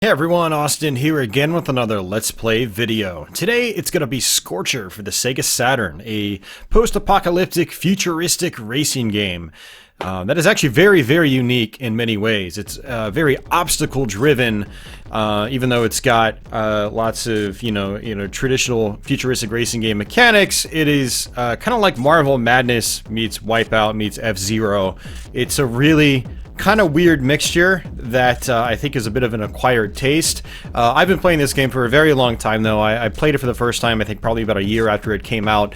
Hey everyone, Austin here again with another Let's Play video. Today it's going to be Scorcher for the Sega Saturn, a post-apocalyptic futuristic racing game. That is actually very unique in many ways. It's very obstacle driven, even though it's got lots of traditional futuristic racing game mechanics. It is kind of like Marvel Madness meets Wipeout meets F-Zero. It's a really kind of weird mixture that I think is a bit of an acquired taste. I've been playing this game for a very long time though. I played it for the first time I think probably about a year after it came out.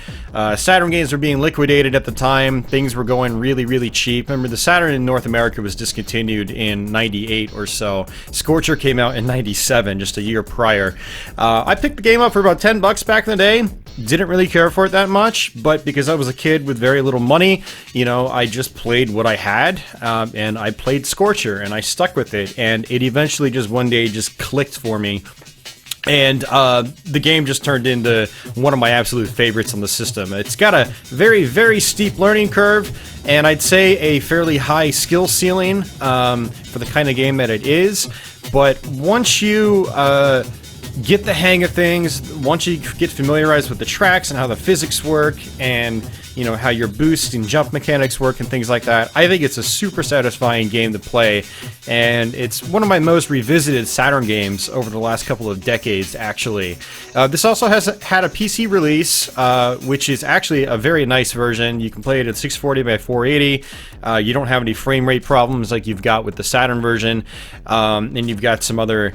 Saturn games were being liquidated at the time. Things were going really cheap. Remember, the Saturn in North America was discontinued in 98 or so. Scorcher came out in 97, just a year prior. I picked the game up for about 10 bucks back in the day. Didn't really care for it that much, but because I was a kid with very little money, I just played what I had, and I played Scorcher, and I stuck with it, and it eventually just one day just clicked for me. And the game just turned into one of my absolute favorites on the system. It's got a very steep learning curve, and I'd say a fairly high skill ceiling for the kind of game that it is. But once you get the hang of things, once you get familiarized with the tracks and how the physics work, and how your boost and jump mechanics work and things like that, I think it's a super satisfying game to play, and it's one of my most revisited Saturn games over the last couple of decades, actually. This also has had a PC release, which is actually a very nice version. You can play it at 640 by 480. You don't have any frame rate problems like you've got with the Saturn version, and you've got some other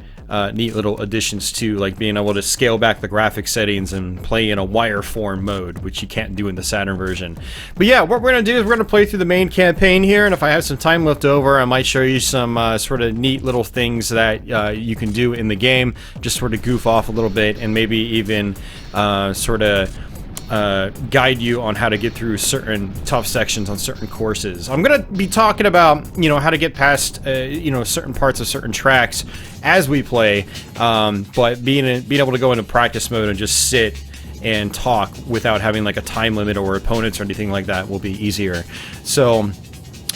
neat little additions too, like being able to scale back the graphics settings and play in a wireform mode, which you can't do in the Saturn version. But yeah, what we're going to do is we're going to play through the main campaign here, and if I have some time left over, I might show you some sort of neat little things that you can do in the game, just sort of goof off a little bit, and maybe even sort of guide you on how to get through certain tough sections on certain courses. I'm going to be talking about, how to get past, certain parts of certain tracks as we play, but being able to go into practice mode and just sit and talk without having like a time limit or opponents or anything like that will be easier. So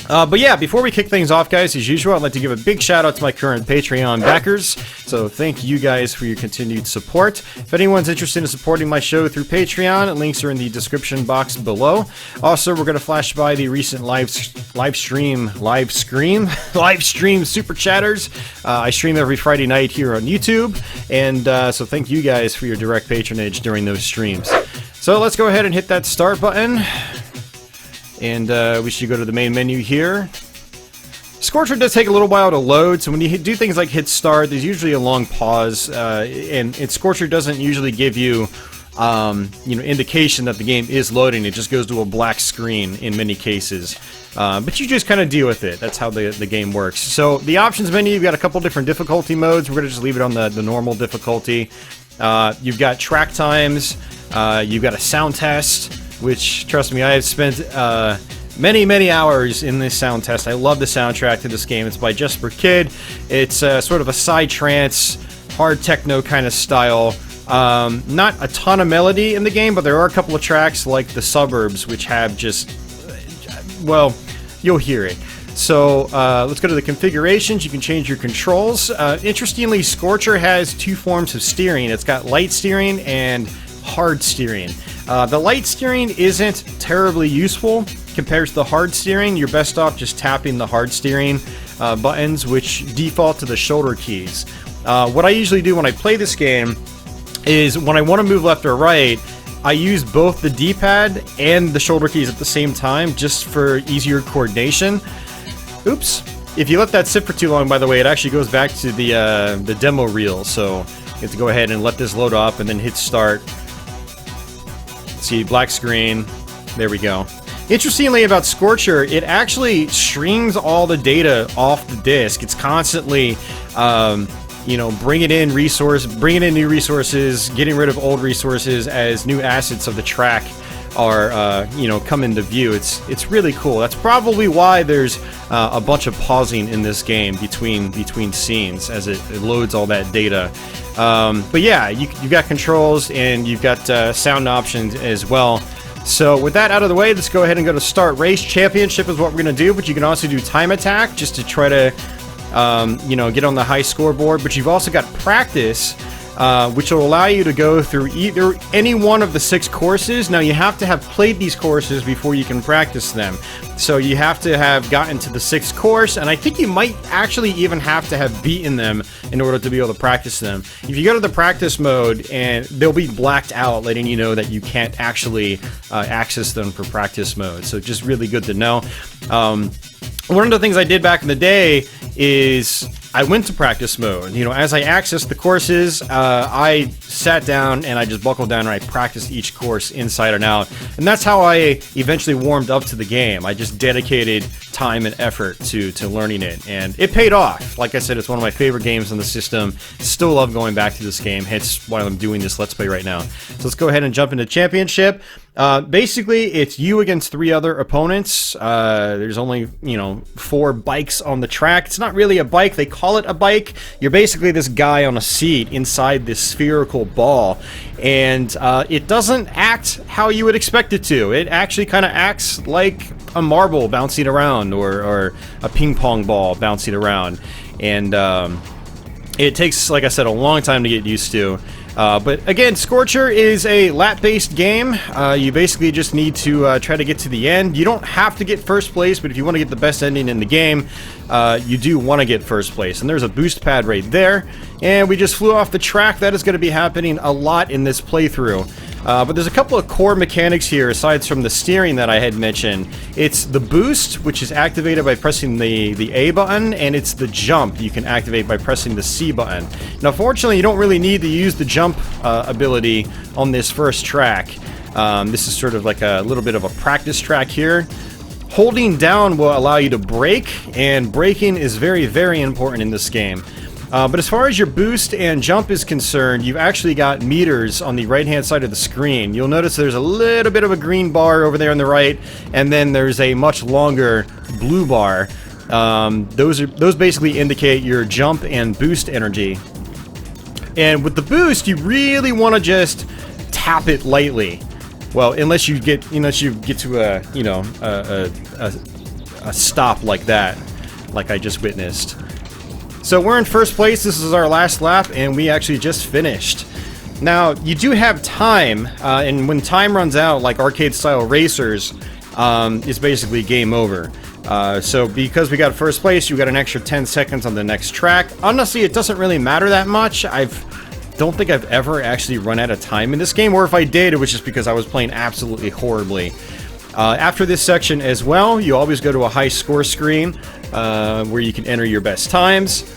but yeah, before we kick things off, guys, as usual, I'd like to give a big shout out to my current Patreon backers. So thank you guys for your continued support. If anyone's interested in supporting my show through Patreon, links are in the description box below. Also, we're going to flash by the recent live stream super chatters. I stream every Friday night here on YouTube, and so thank you guys for your direct patronage during those streams. So let's go ahead and hit that start button. And we should go to the main menu here. Scorcher does take a little while to load, so when you do things like hit start, there's usually a long pause, and Scorcher doesn't usually give you, indication that the game is loading. It just goes to a black screen in many cases. But you just kind of deal with it. That's how the game works. So the options menu, you've got a couple different difficulty modes. We're going to just leave it on the normal difficulty. You've got track times. You've got a sound test, which, trust me, I have spent many hours in this sound test. I love the soundtrack to this game. It's by Jesper Kid. It's sort of a psytrance, hard techno kind of style. Not a ton of melody in the game, but there are a couple of tracks like the Suburbs, which have just, well, you'll hear it. So let's go to the configurations. You can change your controls. Interestingly, Scorcher has two forms of steering. It's got light steering and hard steering. The light steering isn't terribly useful compared to the hard steering. You're best off just tapping the hard steering buttons, which default to the shoulder keys. What I usually do when I play this game is when I want to move left or right, I use both the D-pad and the shoulder keys at the same time, just for easier coordination. Oops. If you let that sit for too long, by the way, it actually goes back to the demo reel, so you have to go ahead and let this load up and then hit start. See, black screen. There we go. Interestingly about Scorcher, it actually streams all the data off the disk. It's constantly, bringing in new resources, getting rid of old resources as new assets of the track are, come into view. It's really cool. That's probably why there's a bunch of pausing in this game between scenes as it loads all that data. But yeah, you've got controls and you've got sound options as well. So with that out of the way, let's go ahead and go to Start Race. Championship is what we're going to do, but you can also do Time Attack just to try to you know, get on the high scoreboard, but you've also got practice, which will allow you to go through either any one of the 6 courses. Now, you have to have played these courses before you can practice them. So you have to have gotten to the 6th course, and I think you might actually even have to have beaten them in order to be able to practice them. If you go to the practice mode, and they'll be blacked out, letting you know that you can't actually access them for practice mode. So just really good to know. One of the things I did back in the day is I went to practice mode. You know, as I accessed the courses, I sat down and I just buckled down and I practiced each course inside and out. And that's how I eventually warmed up to the game. I just dedicated time and effort to learning it, and it paid off. Like I said, it's one of my favorite games on the system. Still love going back to this game, hence why I'm doing this Let's Play right now. So let's go ahead and jump into Championship. Basically, it's you against 3 other opponents. There's only, you know, 4 bikes on the track. It's not really a bike, they call it a bike. You're basically this guy on a seat inside this spherical ball, and it doesn't act how you would expect it to. It actually kind of acts like a marble bouncing around, or a ping pong ball bouncing around, and it takes, like I said, a long time to get used to. But again, Scorcher is a lap-based game. You basically just need to try to get to the end. You don't have to get first place, but if you want to get the best ending in the game, you do want to get first place. And there's a boost pad right there. And we just flew off the track. That is going to be happening a lot in this playthrough. But there's a couple of core mechanics here, aside from the steering that I had mentioned. It's the boost, which is activated by pressing the A button, and it's the jump you can activate by pressing the C button. Now, fortunately, you don't really need to use the jump ability on this first track. This is sort of like a little bit of a practice track here. Holding down will allow you to brake, and braking is very, very important in this game. But as far as your boost and jump is concerned, you've actually got meters on the right-hand side of the screen. You'll notice there's a little bit of a green bar over there on the right, and then there's a much longer blue bar. Those basically indicate your jump and boost energy. And with the boost, you really want to just tap it lightly. Well, unless you get to a stop like that, like I just witnessed. So we're in first place. This is our last lap, and we actually just finished. Now, you do have time, and when time runs out, like arcade-style racers, it's basically game over. So because we got first place, you got an extra 10 seconds on the next track. Honestly, it doesn't really matter that much. Don't think I've ever actually run out of time in this game, or if I did, it was just because I was playing absolutely horribly. After this section as well, you always go to a high score screen where you can enter your best times.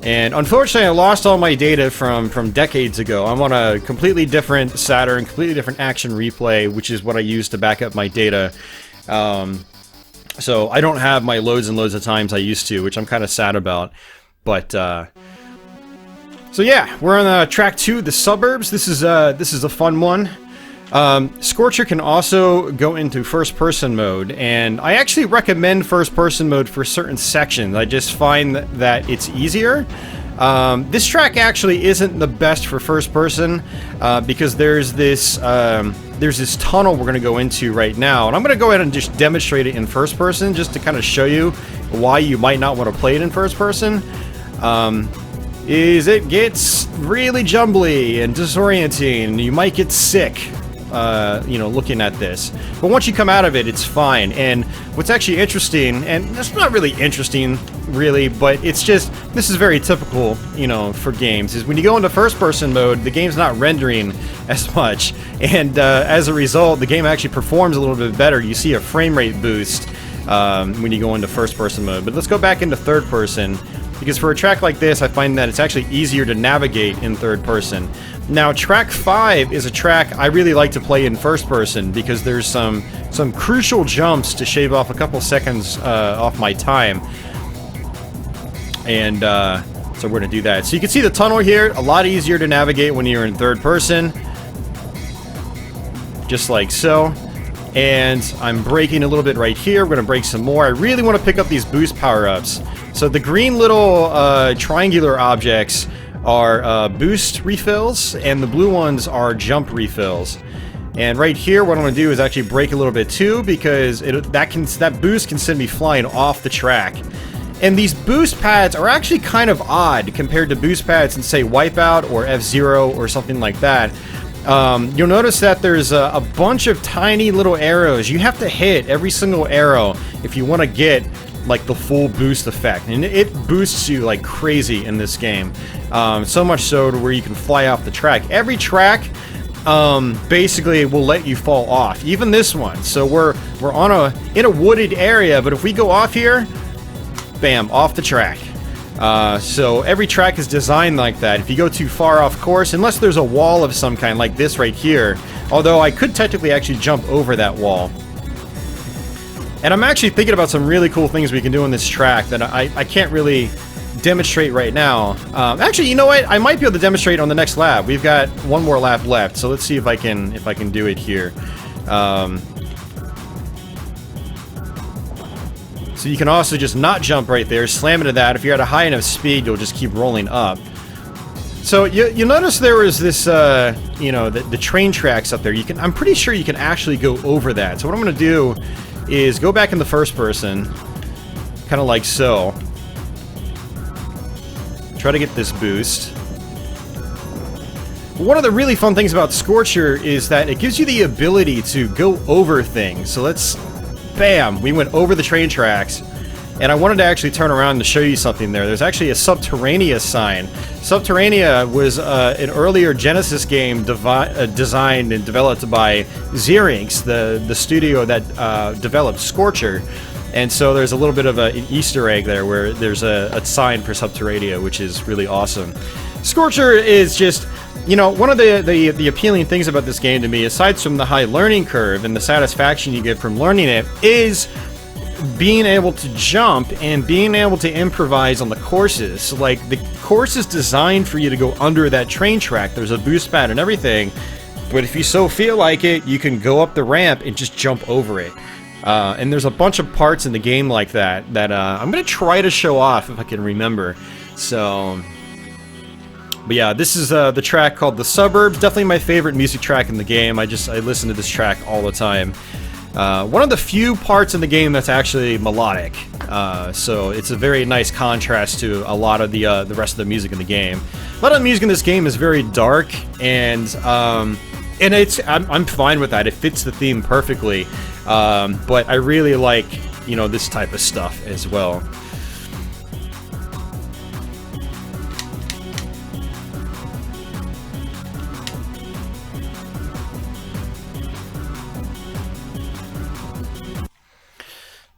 And unfortunately, I lost all my data from decades ago. I'm on a completely different Saturn, completely different action replay, which is what I use to back up my data. So I don't have my loads and loads of times I used to, which I'm kind of sad about. But so yeah, we're on track 2, the Suburbs. This is a fun one. Scorcher can also go into first-person mode, and I actually recommend first-person mode for certain sections. I just find that it's easier. This track actually isn't the best for first-person because there's this tunnel we're going to go into right now, and I'm going to go ahead and just demonstrate it in first-person just to kind of show you why you might not want to play it in first-person. It gets really jumbly and disorienting, and you might get sick. Looking at this. But once you come out of it, it's fine. And what's actually interesting, and it's not really interesting, really, but it's just, this is very typical, for games, is when you go into first-person mode, the game's not rendering as much. And as a result, the game actually performs a little bit better. You see a frame rate boost when you go into first-person mode. But let's go back into third-person, because for a track like this, I find that it's actually easier to navigate in third-person. Now, track 5 is a track I really like to play in first person because there's some crucial jumps to shave off a couple seconds off my time. And so we're going to do that. So you can see the tunnel here, a lot easier to navigate when you're in third person. Just like so. And I'm braking a little bit right here. We're going to brake some more. I really want to pick up these boost power-ups. So the green little triangular objects are boost refills, and the blue ones are jump refills. And right here, what I'm going to do is actually brake a little bit too, because that boost can send me flying off the track. And these boost pads are actually kind of odd compared to boost pads in, say, Wipeout or F-Zero or something like that. You'll notice that there's a bunch of tiny little arrows. You have to hit every single arrow if you want to get like the full boost effect, and it boosts you like crazy in this game. So much so to where you can fly off the track. Every track basically will let you fall off. Even this one. So we're in a wooded area, but if we go off here, bam, off the track. So every track is designed like that. If you go too far off course, unless there's a wall of some kind like this right here, although I could technically actually jump over that wall. And I'm actually thinking about some really cool things we can do on this track that I can't really demonstrate right now. Actually, you know what? I might be able to demonstrate on the next lap. We've got one more lap left, so let's see if I can do it here. So you can also just not jump right there, slam into that. If you're at a high enough speed, you'll just keep rolling up. So you'll notice there was this, you know, the train tracks up there. I'm pretty sure you can actually go over that. So what I'm going to do is go back in the first person, kind of like so. Try to get this boost. One of the really fun things about Scorcher is that it gives you the ability to go over things. So let's... Bam! We went over the train tracks. And I wanted to actually turn around to show you something there. There's actually a Subterranea sign. Subterranea was an earlier Genesis game designed and developed by Zyrinx, the studio that developed Scorcher. And so there's a little bit of an Easter egg there where there's a sign for Subterranea, which is really awesome. Scorcher is just, you know, one of the appealing things about this game to me, aside from the high learning curve and the satisfaction you get from learning it, is being able to jump and being able to improvise on the courses. So, like, the course is designed for you to go under that train track. There's a boost pad and everything, but if you so feel like it, you can go up the ramp and just jump over it. And there's a bunch of parts in the game like that I'm going to try to show off if I can remember. So, but yeah, this is the track called The Suburbs. Definitely my favorite music track in the game. I listen to this track all the time. One of the few parts in the game that's actually melodic, so it's a very nice contrast to a lot of the rest of the music in the game. A lot of the music in this game is very dark, and I'm fine with that. It fits the theme perfectly, but I really like, you know, this type of stuff as well.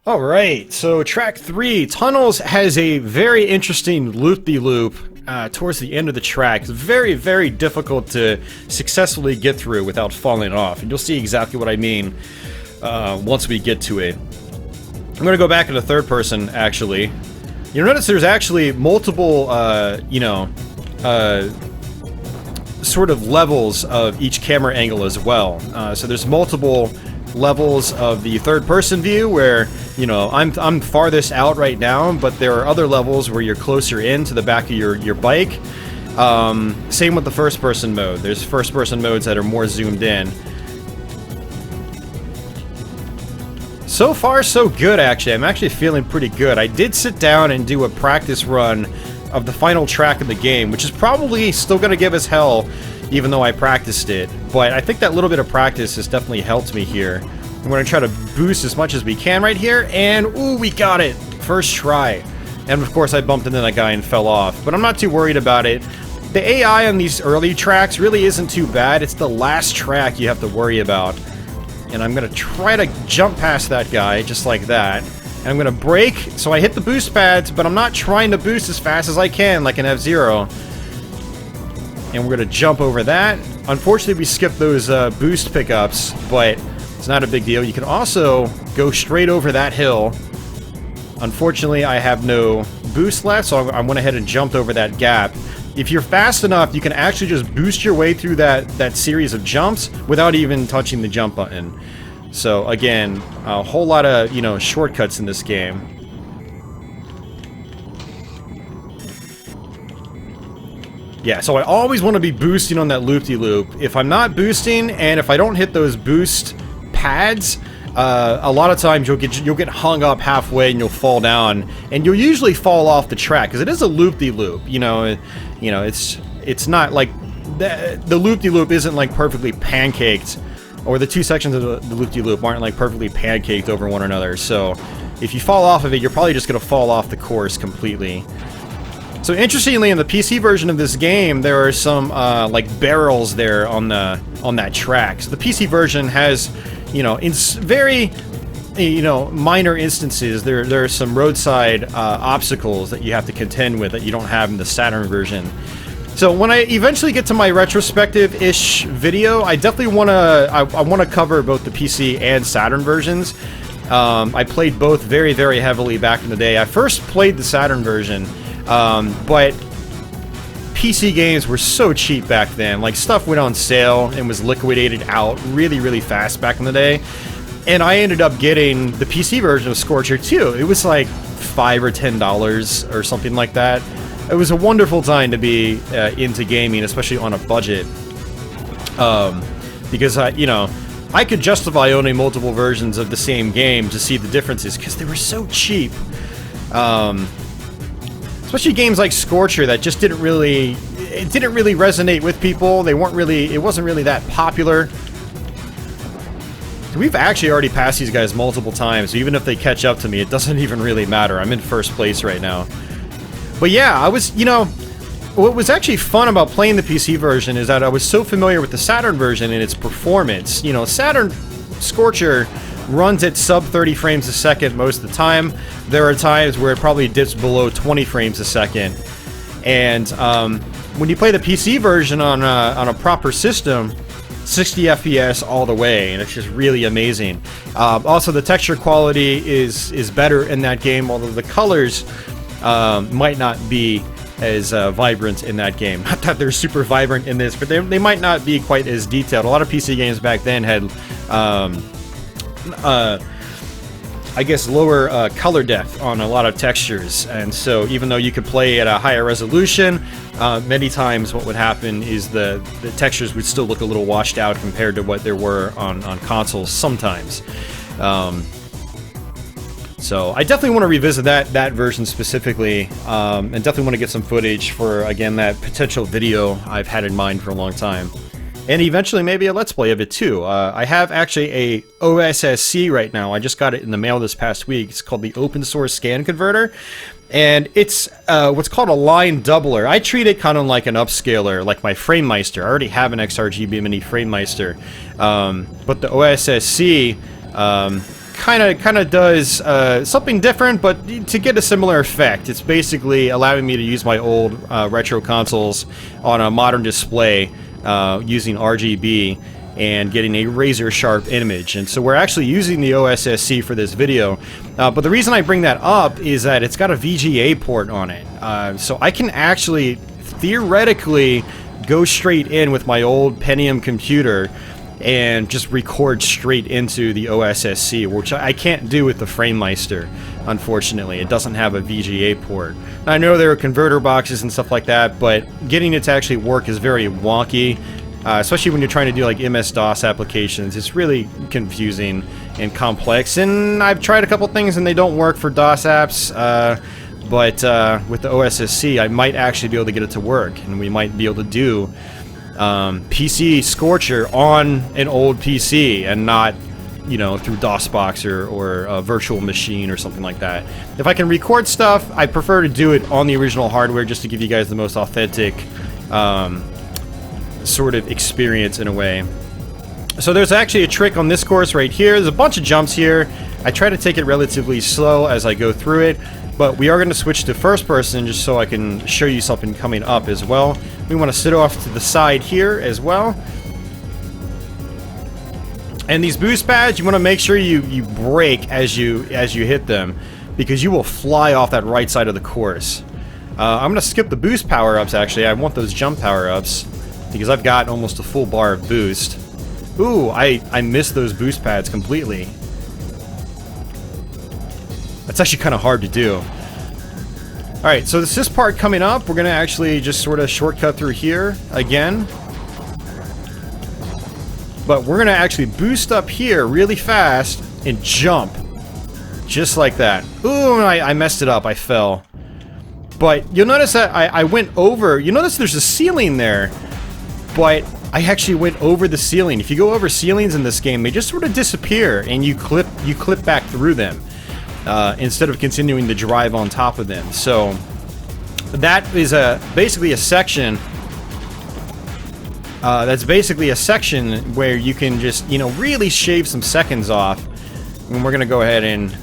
Alright, so track 3, Tunnels, has a very interesting loop-de-loop towards the end of the track. It's very, very difficult to successfully get through without falling off, and you'll see exactly what I mean once we get to it. I'm going to go back into third person, actually. You'll notice there's actually multiple, sort of levels of each camera angle as well. So there's multiple levels of the third-person view where, you know, I'm farthest out right now, but there are other levels where you're closer in to the back of your bike. Same with the first-person mode. There's first-person modes that are more zoomed in. So far, so good, actually. I'm actually feeling pretty good. I did sit down and do a practice run of the final track of the game, which is probably still going to give us hell, even though I practiced it. But I think that little bit of practice has definitely helped me here. I'm going to try to boost as much as we can right here, and ooh, we got it! First try. And of course I bumped into that guy and fell off, but I'm not too worried about it. The AI on these early tracks really isn't too bad. It's the last track you have to worry about. And I'm going to try to jump past that guy, just like that. And I'm going to brake, so I hit the boost pads, but I'm not trying to boost as fast as I can, like an F-Zero. And we're going to jump over that. Unfortunately, we skipped those boost pickups, but it's not a big deal. You can also go straight over that hill. Unfortunately, I have no boost left, so I went ahead and jumped over that gap. If you're fast enough, you can actually just boost your way through that series of jumps without even touching the jump button. So again, a whole lot of, you know, shortcuts in this game. Yeah, so I always want to be boosting on that loop-de-loop. If I'm not boosting, and if I don't hit those boost pads, a lot of times you'll get hung up halfway and you'll fall down, and you'll usually fall off the track because it is a loop-de-loop. You know, it's not like the loop-de-loop isn't like perfectly pancaked, or the two sections of the loop-de-loop aren't like perfectly pancaked over one another. So if you fall off of it, you're probably just gonna fall off the course completely. So interestingly, in the PC version of this game, there are some like barrels there on that track. So the PC version has, you know, in very, you know, minor instances, there are some roadside obstacles that you have to contend with that you don't have in the Saturn version. So when I eventually get to my retrospective-ish video, I definitely I want to cover both the PC and Saturn versions. I played both very, very heavily back in the day. I first played the Saturn version. But PC games were so cheap back then. Like, stuff went on sale and was liquidated out really, really fast back in the day. And I ended up getting the PC version of Scorcher too. It was like $5 or $10 or something like that. It was a wonderful time to be into gaming, especially on a budget. Because, you know, I could justify owning multiple versions of the same game to see the differences because they were so cheap. Especially games like Scorcher that just didn't really resonate with people. It wasn't really that popular. We've actually already passed these guys multiple times, so even if they catch up to me, it doesn't even really matter. I'm in first place right now. But yeah, you know, what was actually fun about playing the PC version is that I was so familiar with the Saturn version and its performance. You know, Saturn Scorcher runs at sub 30 frames a second most of the time. There are times where it probably dips below 20 frames a second. And when you play the PC version on a proper system, 60 FPS all the way, and it's just really amazing. Also, the texture quality is better in that game, although the colors might not be as vibrant in that game. Not that they're super vibrant in this, but they might not be quite as detailed. A lot of PC games back then had I guess lower color depth on a lot of textures, and so even though you could play at a higher resolution, many times what would happen is the textures would still look a little washed out compared to what there were on consoles sometimes. So I definitely want to revisit that version specifically, and definitely want to get some footage for, again, that potential video I've had in mind for a long time. And eventually maybe a Let's Play of it too. I have actually a OSSC right now. I just got it in the mail this past week. It's called the Open Source Scan Converter. And it's what's called a line doubler. I treat it kind of like an upscaler, like my FrameMeister. I already have an XRGB Mini FrameMeister. But the OSSC kind of does something different, but to get a similar effect. It's basically allowing me to use my old retro consoles on a modern display using RGB and getting a razor sharp image. And so we're actually using the OSSC for this video, but the reason I bring that up is that it's got a VGA port on it, so I can actually theoretically go straight in with my old Pentium computer and just record straight into the OSSC, which I can't do with the FrameMeister. Unfortunately, it doesn't have a VGA port. I know there are converter boxes and stuff like that, but getting it to actually work is very wonky, especially when you're trying to do like MS-DOS applications. It's really confusing and complex, and I've tried a couple things and they don't work for DOS apps, but with the OSSC, I might actually be able to get it to work, and we might be able to do PC Scorcher on an old PC and not, you know, through DOSBox or a virtual machine or something like that. If I can record stuff, I prefer to do it on the original hardware just to give you guys the most authentic sort of experience in a way. So there's actually a trick on this course right here. There's a bunch of jumps here. I try to take it relatively slow as I go through it, but we are going to switch to first person just so I can show you something coming up as well. We want to sit off to the side here as well. And these boost pads, you want to make sure you brake as you hit them, because you will fly off that right side of the course. I'm going to skip the boost power-ups actually. I want those jump power-ups because I've got almost a full bar of boost. Ooh, I missed those boost pads completely. That's actually kind of hard to do. Alright, so this part coming up, we're going to actually just sort of shortcut through here again. But we're going to actually boost up here really fast and jump. Just like that. Ooh, I messed it up. I fell. But you'll notice that I went over. You notice there's a ceiling there. But I actually went over the ceiling. If you go over ceilings in this game, they just sort of disappear, and you clip back through them instead of continuing to drive on top of them. So that is basically a section. That's basically a section where you can just, you know, really shave some seconds off. And we're gonna go ahead and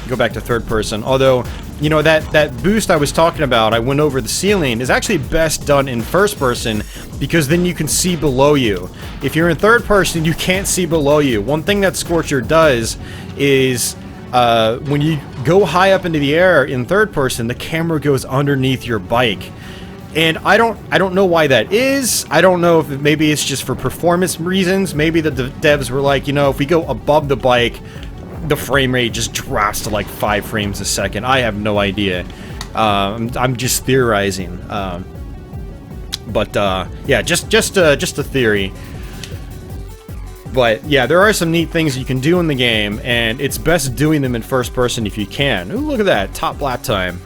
go back to third person. Although, you know, that boost I was talking about, I went over the ceiling, is actually best done in first person, because then you can see below you. If you're in third person, you can't see below you. One thing that Scorcher does is when you go high up into the air in third person, the camera goes underneath your bike. And I don't know why that is. I don't know if maybe it's just for performance reasons. Maybe the devs were like, you know, if we go above the bike, the frame rate just drops to like 5 frames a second. I have no idea. I'm just theorizing. Yeah, just a theory. But yeah, there are some neat things you can do in the game, and it's best doing them in first person if you can. Ooh, look at that, top lap time.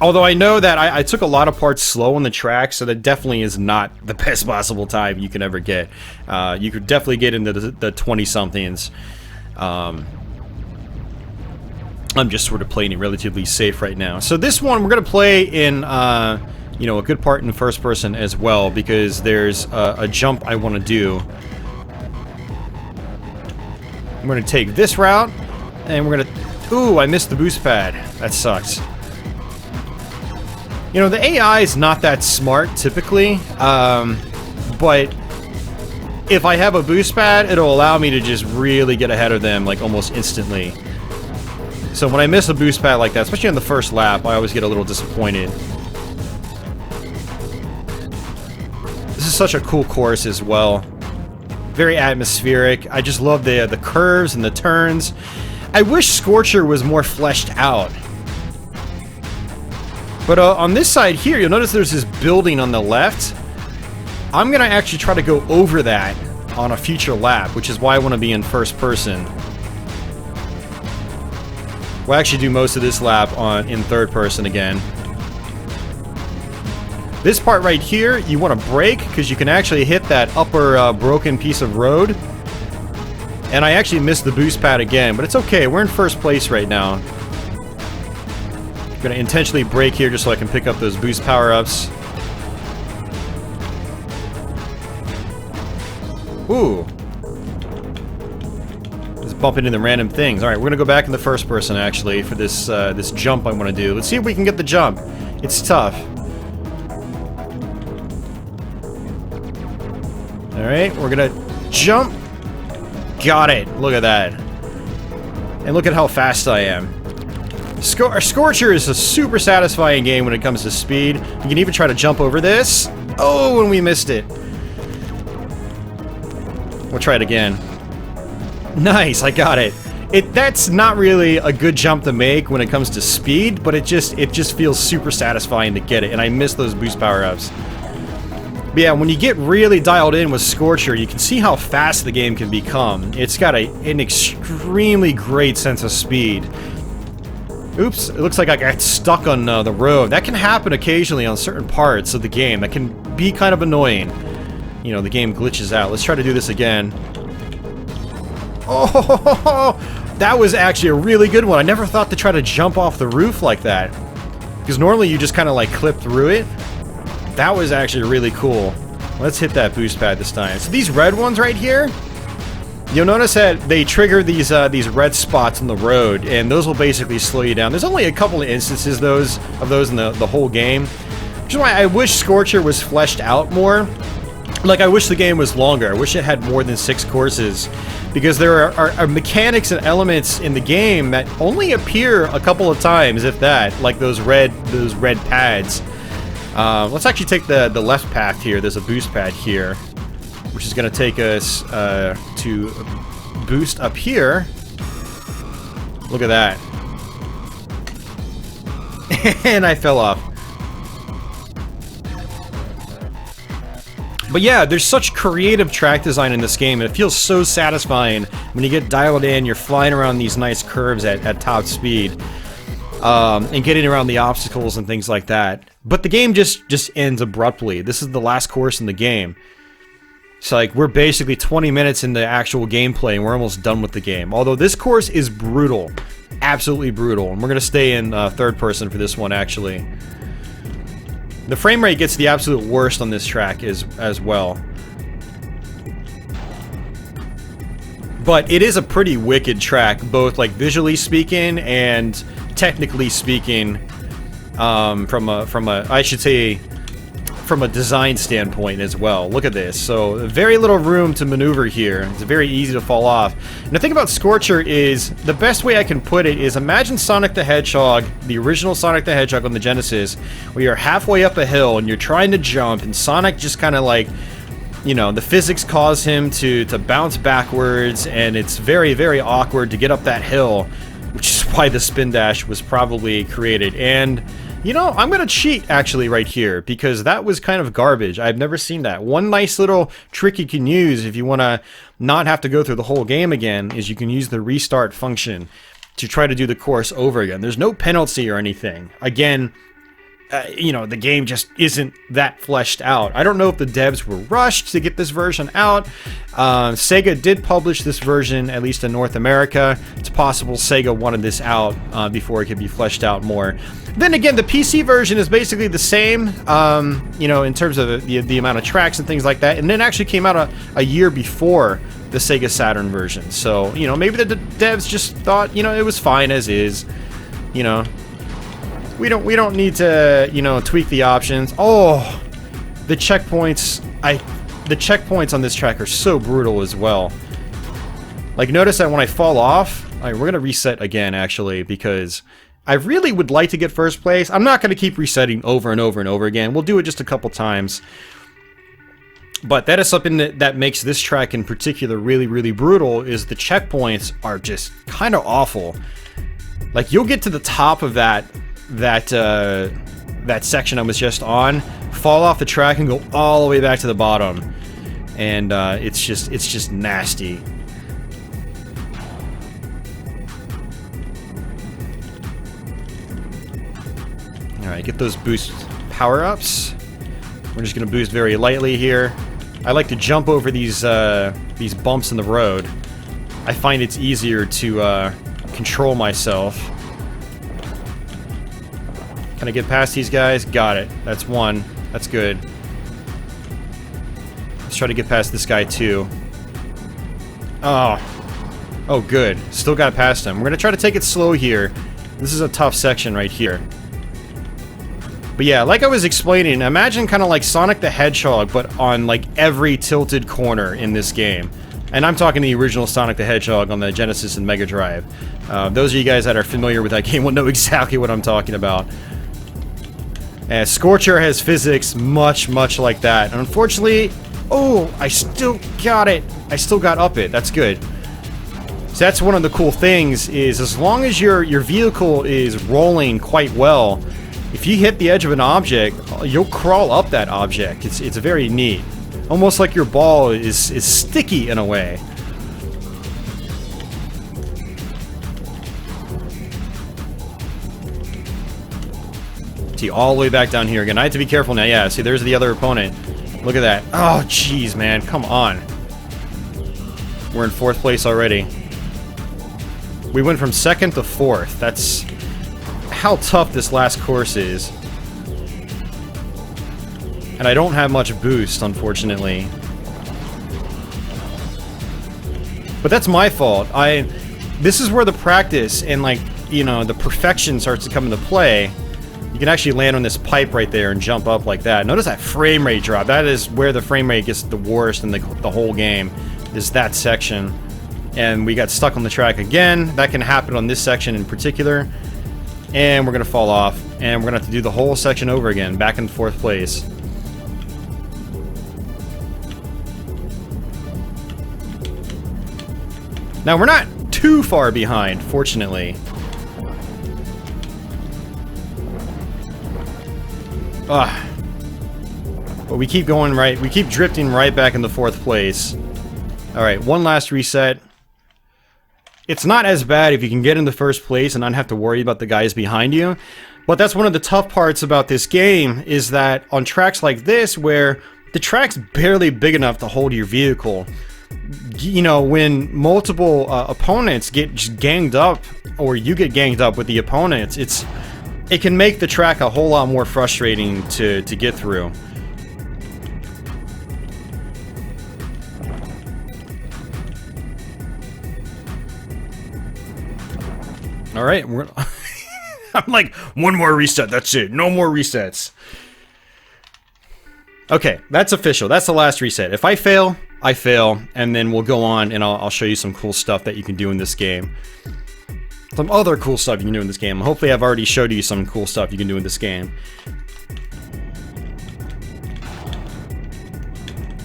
Although I know that I took a lot of parts slow on the track, so that definitely is not the best possible time you can ever get. You could definitely get into the 20-somethings. I'm just sort of playing it relatively safe right now. So this one, we're going to play in, you know, a good part in first person as well, because there's a jump I want to do. I'm going to take this route, and we're going to... Ooh, I missed the boost pad. That sucks. You know, the AI is not that smart, typically, but if I have a boost pad, it'll allow me to just really get ahead of them, like, almost instantly. So when I miss a boost pad like that, especially on the first lap, I always get a little disappointed. This is such a cool course as well. Very atmospheric. I just love the curves and the turns. I wish Scorcher was more fleshed out. But on this side here, you'll notice there's this building on the left. I'm going to actually try to go over that on a future lap, which is why I want to be in first person. We'll actually do most of this lap in third person again. This part right here, you want to brake, because you can actually hit that upper broken piece of road. And I actually missed the boost pad again, but it's okay. We're in first place right now. I'm going to intentionally brake here just so I can pick up those boost power-ups. Ooh. Just bumping into random things. Alright, we're going to go back in the first person, actually, for this this jump I want to do. Let's see if we can get the jump. It's tough. Alright, we're going to jump. Got it. Look at that. And look at how fast I am. Scorcher is a super satisfying game when it comes to speed. You can even try to jump over this. Oh, and we missed it. We'll try it again. Nice, I got it. That's not really a good jump to make when it comes to speed, but it just feels super satisfying to get it, and I missed those boost power-ups. But yeah, when you get really dialed in with Scorcher, you can see how fast the game can become. It's got an extremely great sense of speed. Oops, it looks like I got stuck on the road. That can happen occasionally on certain parts of the game. That can be kind of annoying. You know, the game glitches out. Let's try to do this again. Oh, that was actually a really good one. I never thought to try to jump off the roof like that. Because normally you just kind of like clip through it. That was actually really cool. Let's hit that boost pad this time. So these red ones right here, you'll notice that they trigger these red spots on the road, and those will basically slow you down. There's only a couple of instances of those in the whole game, which is why I wish Scorcher was fleshed out more. Like, I wish the game was longer. I wish it had more than 6 courses, because there are mechanics and elements in the game that only appear a couple of times, if that, like those red pads. Let's actually take the left path here. There's a boost pad here, which is going to take us to boost up here. Look at that. And I fell off. But yeah, there's such creative track design in this game, and it feels so satisfying when you get dialed in, you're flying around these nice curves at top speed, and getting around the obstacles and things like that. But the game just ends abruptly. This is the last course in the game. It's like, we're basically 20 minutes into actual gameplay, and we're almost done with the game. Although this course is brutal. Absolutely brutal. And we're gonna stay in third person for this one, actually. The frame rate gets the absolute worst on this track as well. But it is a pretty wicked track, both like visually speaking and technically speaking, from a design standpoint as well. Look at this. So very little room to maneuver here. It's very easy to fall off. And the thing about Scorcher is, the best way I can put it is, imagine Sonic the Hedgehog, the original Sonic the Hedgehog on the Genesis, where you're halfway up a hill and you're trying to jump, and Sonic just kind of like, you know, the physics cause him to bounce backwards, and it's very, very awkward to get up that hill, which is why the spin dash was probably created. And you know, I'm gonna cheat actually right here, because that was kind of garbage. I've never seen that. One nice little trick you can use if you want to not have to go through the whole game again is you can use the restart function to try to do the course over again. There's no penalty or anything. Again, you know, the game just isn't that fleshed out. I don't know if the devs were rushed to get this version out. Sega did publish this version, at least in North America. It's possible Sega wanted this out before it could be fleshed out more. Then again, the PC version is basically the same, you know, in terms of the amount of tracks and things like that. And then it actually came out a year before the Sega Saturn version. So, you know, maybe the devs just thought, you know, it was fine as is, you know. We don't need to, you know, tweak the options. Oh, the checkpoints. The checkpoints on this track are so brutal as well. Like, notice that when I fall off, all right, we're gonna reset again actually, because I really would like to get first place. I'm not gonna keep resetting over and over and over again. We'll do it just a couple times. But that is something that makes this track in particular really, really brutal, is the checkpoints are just kind of awful. Like, you'll get to the top of that section I was just on, fall off the track and go all the way back to the bottom, and it's just nasty. All right, get those boost power-ups. We're just gonna boost very lightly here. I like to jump over these bumps in the road. I find it's easier to control myself. Can I get past these guys? Got it. That's one. That's good. Let's try to get past this guy too. Oh. Oh, good. Still got past him. We're gonna try to take it slow here. This is a tough section right here. But yeah, like I was explaining, imagine kind of like Sonic the Hedgehog, but on like every tilted corner in this game. And I'm talking the original Sonic the Hedgehog on the Genesis and Mega Drive. Those of you guys that are familiar with that game will know exactly what I'm talking about. Scorcher has physics much like that. And unfortunately, oh, I still got it. I still got up it. That's good. So that's one of the cool things, is as long as your vehicle is rolling quite well, if you hit the edge of an object, you'll crawl up that object. It's very neat. Almost like your ball is sticky in a way. See, all the way back down here again. I have to be careful now. Yeah, see, there's the other opponent. Look at that. Oh, jeez, man. Come on. We're in 4th place already. We went from 2nd to 4th. That's how tough this last course is. And I don't have much boost, unfortunately. But that's my fault. This is where the practice and, like, you know, the perfection starts to come into play. You can actually land on this pipe right there and jump up like that. Notice that frame rate drop. That is where the frame rate gets the worst in the whole game, is that section. And we got stuck on the track again. That can happen on this section in particular. And we're going to fall off. And we're going to have to do the whole section over again, back in 4th place. Now, we're not too far behind, fortunately. But we keep going right. We keep drifting right back into 4th place. Alright, one last reset. It's not as bad if you can get into 1st place and not have to worry about the guys behind you. But that's one of the tough parts about this game, is that on tracks like this, where the track's barely big enough to hold your vehicle, you know, when multiple opponents get just ganged up, or you get ganged up with the opponents, it can make the track a whole lot more frustrating to get through. Alright, I'm like, one more reset, that's it. No more resets. Okay, that's official. That's the last reset. If I fail, I fail, and then we'll go on and I'll show you some cool stuff that you can do in this game. Some other cool stuff you can do in this game. Hopefully I've already showed you some cool stuff you can do in this game.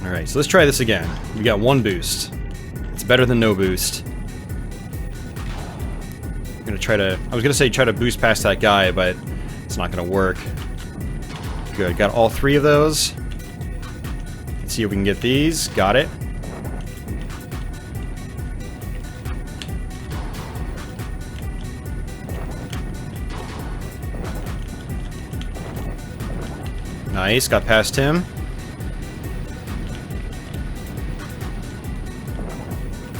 Alright, so let's try this again. We got 1 boost. It's better than no boost. I'm gonna try to... I was gonna say try to boost past that guy, but it's not gonna work. Good, got all 3 of those. Let's see if we can get these. Got it. Nice, got past him.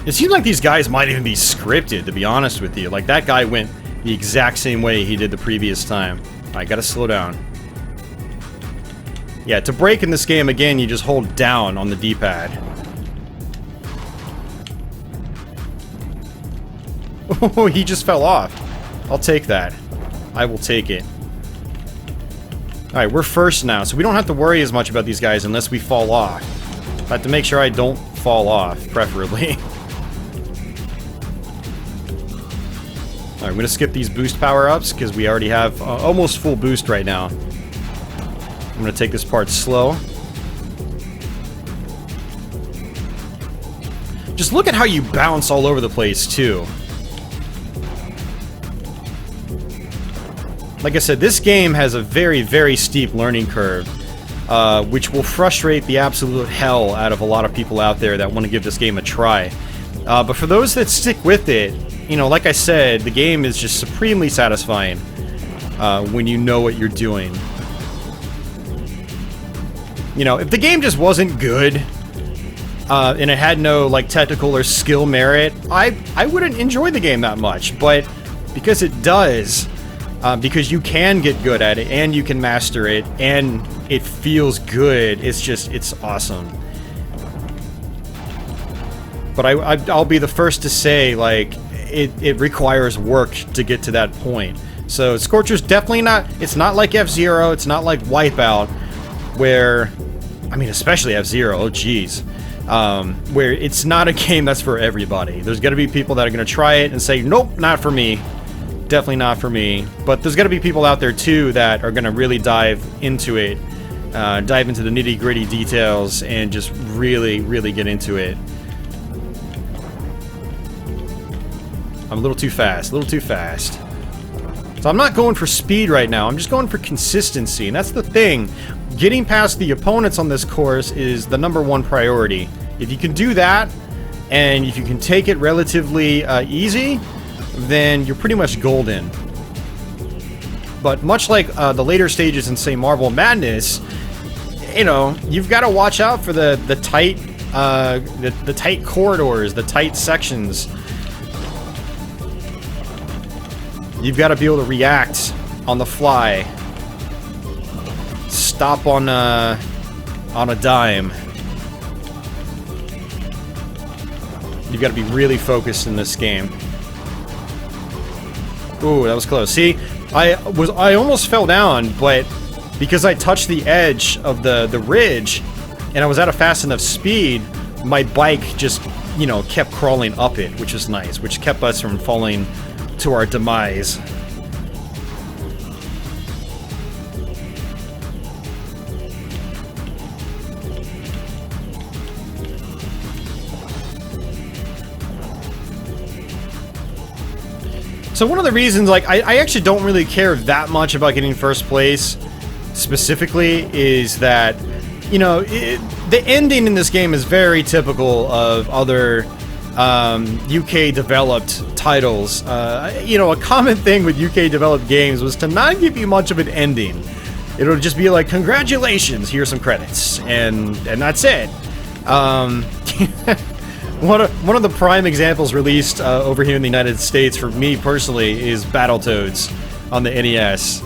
It seems like these guys might even be scripted, to be honest with you. Like, that guy went the exact same way he did the previous time. Alright, gotta slow down. Yeah, to brake in this game, again, you just hold down on the D-pad. Oh, he just fell off. I'll take that. I will take it. Alright, we're first now, so we don't have to worry as much about these guys unless we fall off. I have to make sure I don't fall off, preferably. Alright, I'm gonna skip these boost power-ups, because we already have almost full boost right now. I'm gonna take this part slow. Just look at how you bounce all over the place, too. Like I said, this game has a very, very steep learning curve, which will frustrate the absolute hell out of a lot of people out there that want to give this game a try. But for those that stick with it, you know, like I said, the game is just supremely satisfying when you know what you're doing. You know, if the game just wasn't good, and it had no, like, technical or skill merit, I wouldn't enjoy the game that much. But because it does, because you can get good at it, and you can master it, and it feels good, it's awesome. But I'll be the first to say, like, it requires work to get to that point. So Scorcher's definitely not, it's not like F-Zero, it's not like Wipeout, where, I mean, especially F-Zero, oh jeez, where it's not a game that's for everybody. There's gonna be people that are gonna try it and say, nope, not for me. Definitely not for me. But there's gonna be people out there too that are gonna really dive into it, dive into the nitty-gritty details and just really, really get into it. I'm a little too fast, a little too fast. So I'm not going for speed right now, I'm just going for consistency, and that's the thing. Getting past the opponents on this course is the #1 priority. If you can do that, and if you can take it relatively easy, then you're pretty much golden. But much like the later stages in, say, Marble Madness, you know, you've got to watch out for the tight the tight corridors, the tight sections. You've got to be able to react on the fly. Stop on a dime. You've got to be really focused in this game. Ooh, that was close. See, I almost fell down, but because I touched the edge of the ridge, and I was at a fast enough speed, my bike just, you know, kept crawling up it, which was nice, which kept us from falling to our demise. So one of the reasons, like, I actually don't really care that much about getting first place, specifically, is that you know, the ending in this game is very typical of other UK developed titles. You know, a common thing with UK developed games was to not give you much of an ending. It'll just be like, congratulations, here's some credits, and that's it. One of the prime examples released over here in the United States for me personally is Battletoads on the NES.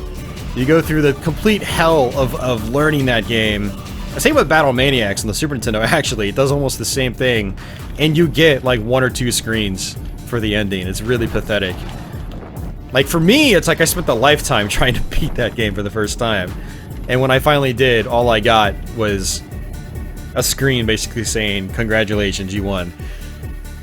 You go through the complete hell of learning that game. Same with Battle Maniacs on the Super Nintendo, actually. It does almost the same thing. And you get like 1 or 2 screens for the ending. It's really pathetic. Like for me, it's like I spent a lifetime trying to beat that game for the first time. And when I finally did, all I got was a screen basically saying, congratulations, you won.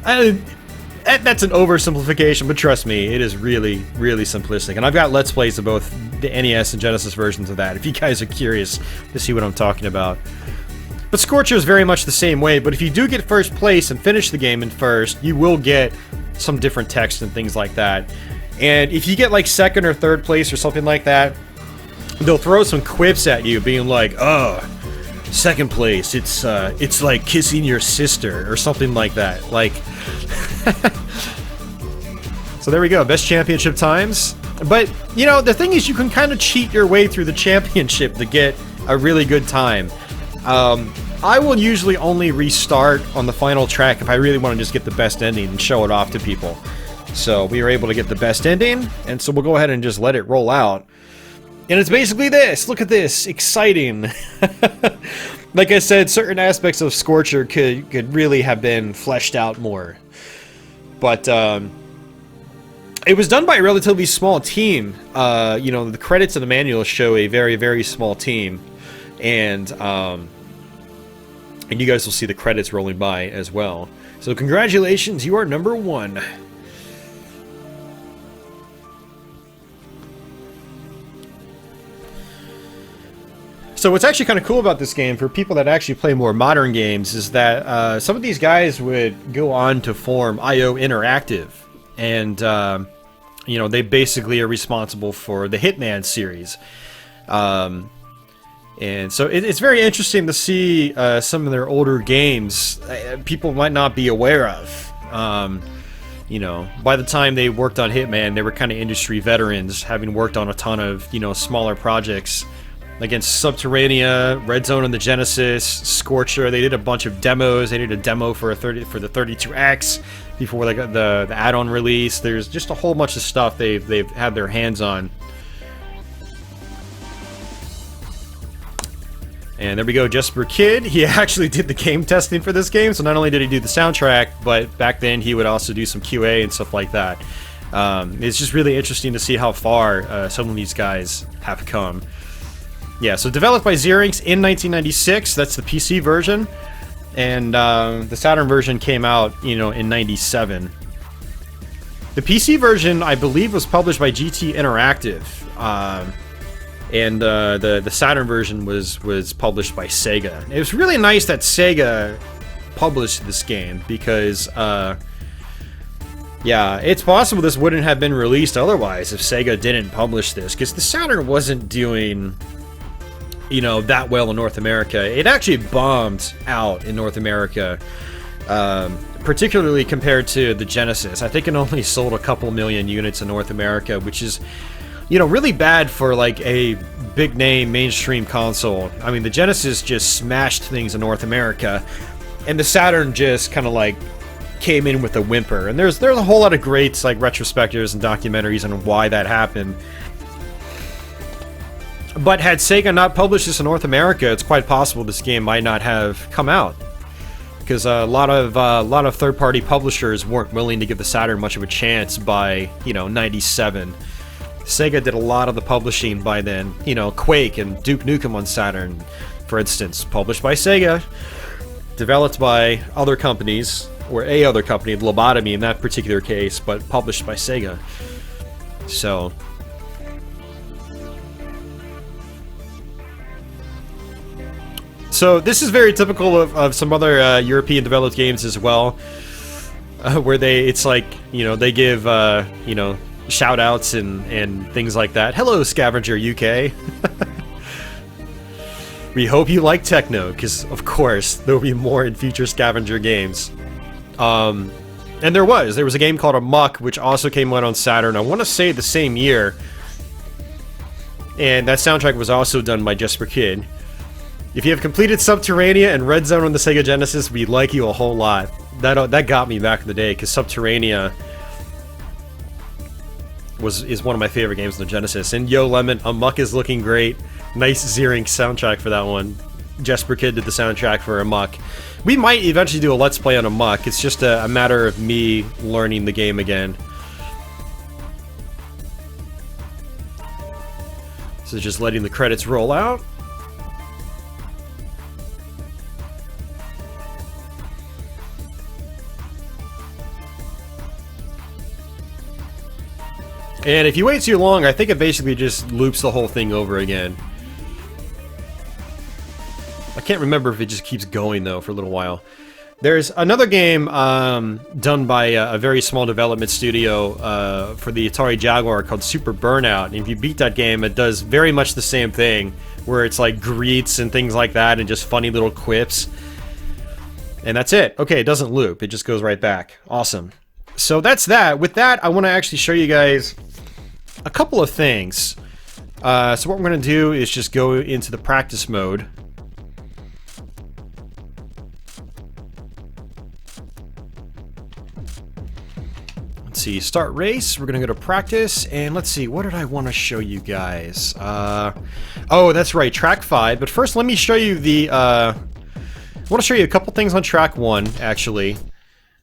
That's an oversimplification, but trust me, it is really, really simplistic. And I've got Let's Plays of both the NES and Genesis versions of that, if you guys are curious to see what I'm talking about. But Scorcher is very much the same way, but if you do get first place and finish the game in first, you will get some different text and things like that. And if you get like second or third place or something like that, they'll throw some quips at you, being like, oh, second place, it's like kissing your sister, or something like that. Like, so there we go, best championship times. But, you know, the thing is, you can kind of cheat your way through the championship to get a really good time. I will usually only restart on the final track if I really want to just get the best ending and show it off to people. So we were able to get the best ending, and so we'll go ahead and just let it roll out. And it's basically this. Look at this. Exciting. Like I said, certain aspects of Scorcher could really have been fleshed out more. But it was done by a relatively small team. You know, the credits in the manual show a very, very small team. And you guys will see the credits rolling by as well. So congratulations, you are number 1. So what's actually kind of cool about this game, for people that actually play more modern games, is that some of these guys would go on to form IO Interactive. And, you know, they basically are responsible for the Hitman series. And so it's very interesting to see some of their older games people might not be aware of. You know, by the time they worked on Hitman, they were kind of industry veterans, having worked on a ton of, you know, smaller projects. Against Subterranea, Red Zone on the Genesis, Scorcher. They did a bunch of demos. They did a demo for the 32X before they got the add-on release. There's just a whole bunch of stuff they've had their hands on. And there we go, Jesper Kidd. He actually did the game testing for this game, so not only did he do the soundtrack, but back then he would also do some QA and stuff like that. It's just really interesting to see how far some of these guys have come. Yeah, so developed by Zyrinx in 1996, that's the PC version, and the Saturn version came out, you know, in 97. The PC version, I believe, was published by GT Interactive, and the Saturn version was published by Sega. It was really nice that Sega published this game, because, yeah, it's possible this wouldn't have been released otherwise if Sega didn't publish this, because the Saturn wasn't doing, you know, that well in North America. It actually bombed out in North America, particularly compared to the Genesis. I think it only sold a couple million units in North America, which is, you know, really bad for like a big name mainstream console. I mean, the Genesis just smashed things in North America, and the Saturn just kind of like came in with a whimper. And there's a whole lot of great like retrospectives and documentaries on why that happened. But had Sega not published this in North America, it's quite possible this game might not have come out, because a lot of third-party publishers weren't willing to give the Saturn much of a chance by, you know, 97. Sega did a lot of the publishing by then. You know, Quake and Duke Nukem on Saturn, for instance, published by Sega, developed by other companies, or a other company, Lobotomy in that particular case, but published by Sega. So this is very typical of some other European developed games as well, where it's like, you know, they give, you know, shout outs and things like that. Hello, Scavenger UK. We hope you like techno, because of course there will be more in future scavenger games. And there was a game called Amok, which also came out on Saturn. I want to say the same year. And that soundtrack was also done by Just for Kid. If you have completed Subterranea and Red Zone on the Sega Genesis, we like you a whole lot. That got me back in the day, because Subterranea is one of my favorite games on the Genesis. And Yo Lemon, Amok is looking great. Nice zyrinx soundtrack for that one. Jesper Kid did the soundtrack for Amok. We might eventually do a Let's Play on Amok. It's just a matter of me learning the game again. So just letting the credits roll out. And if you wait too long, I think it basically just loops the whole thing over again. I can't remember if it just keeps going, though, for a little while. There's another game done by a very small development studio for the Atari Jaguar called Super Burnout. And if you beat that game, it does very much the same thing, where it's like greets and things like that, and just funny little quips. And that's it. Okay, it doesn't loop. It just goes right back. Awesome. So that's that. With that, I want to actually show you guys a couple of things. So what we're going to do is just go into the practice mode. Let's see, start race. We're going to go to practice, and let's see, what did I want to show you guys? Oh, that's right, track 5. But first, let me show you the... I want to show you a couple things on track 1, actually.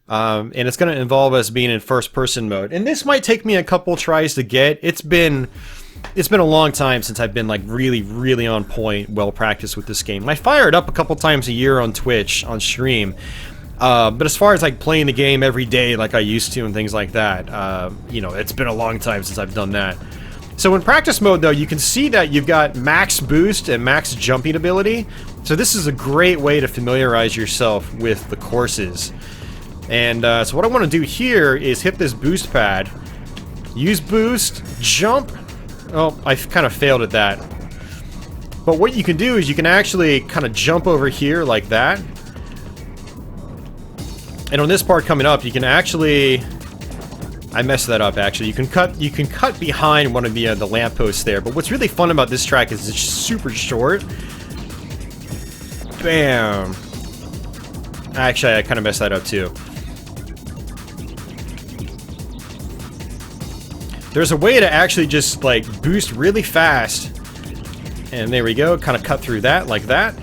And it's going to involve us being in first-person mode. And this might take me a couple tries to get. It's been a long time since I've been like really on point, well practiced with this game. I fire it up a couple times a year on Twitch, on stream. But as far as like playing the game every day like I used to and things like that, you know, it's been a long time since I've done that. So in practice mode, though, you can see that you've got max boost and max jumping ability. So this is a great way to familiarize yourself with the courses. And so what I want to do here is hit this boost pad, use boost, jump. Oh, I kind of failed at that. But what you can do is you can actually kind of jump over here like that. And on this part coming up, you can actually... I messed that up, actually. You can cut behind one of the lampposts there. But what's really fun about this track is it's super short. Bam. Actually, I kind of messed that up too. There's a way to actually just like boost really fast. And there we go, kind of cut through that like that.